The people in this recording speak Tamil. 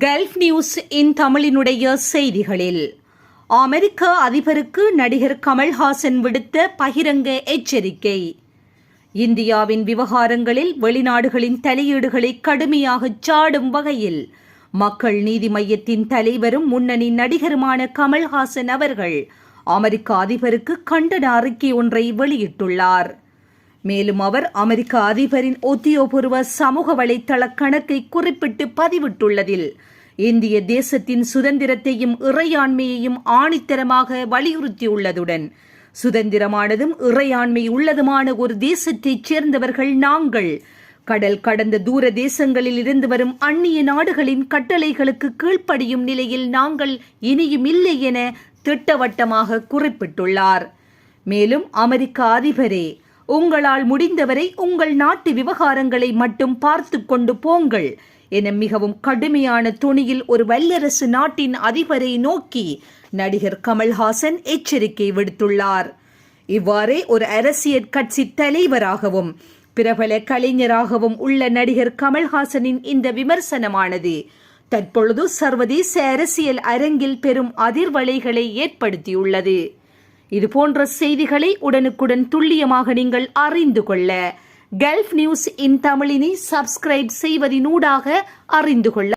கல்ஃப் நியூஸ் இன் தமிழினுடைய செய்திகளில் அமெரிக்க அதிபருக்கு நடிகர் கமல்ஹாசன் விடுத்த பகிரங்க எச்சரிக்கை. இந்தியாவின் விவகாரங்களில் வெளிநாடுகளின் தலையீடுகளை கடுமையாக சாடும் வகையில் மக்கள் நீதி மய்யத்தின் தலைவரும் முன்னணி நடிகருமான கமல்ஹாசன் அவர்கள் அமெரிக்க அதிபருக்கு கண்டன அறிக்கை ஒன்றை வெளியிட்டுள்ளார். மேலும் அவர் அமெரிக்க அதிபரின் உத்தியோகபூர்வ சமூக வலைத்தள கணக்கை குறிப்பிட்டு பதிவிட்டுள்ளதில் இந்திய தேசத்தின் சுதந்திரத்தையும் இறையாண்மையையும் ஆணித்தரமாக வலியுறுத்தியுள்ளதுடன், சுதந்திரமானதும் இறையாண்மை உள்ளதுமான ஒரு தேசத்தைச் சேர்ந்தவர்கள் நாங்கள். கடல் கடந்த தூர தேசங்களில் இருந்து வரும் அந்நிய நாடுகளின் கட்டளைகளுக்கு கீழ்ப்படியும் நிலையில் நாங்கள் இனியும் இல்லை என திட்டவட்டமாக குறிப்பிட்டுள்ளார். மேலும் அமெரிக்க அதிபரே, உங்களால் முடிந்தவரை உங்கள் நாட்டு விவகாரங்களை மட்டும் பார்த்து கொண்டு போங்கள் என மிகவும் கடுமையான துணியில் ஒரு வல்லரசு நாட்டின் அதிபரை நோக்கி நடிகர் கமல்ஹாசன் எச்சரிக்கை விடுத்துள்ளார். இவ்வாறே ஒரு அரசியல் கட்சி தலைவராகவும் பிரபல கலைஞராகவும் உள்ள நடிகர் கமல்ஹாசனின் இந்த விமர்சனமானது தற்பொழுது சர்வதேச அரசியல் அரங்கில் பெரும் அதிர்வலைகளை ஏற்படுத்தியுள்ளது. இதுபோன்ற செய்திகளை உடனுக்குடன் துல்லியமாக நீங்கள் அறிந்து கொள்ள கல்ஃப் நியூஸ் இன் தமிழினை சப்ஸ்கிரைப் செய்வதினூடாக அறிந்து கொள்ள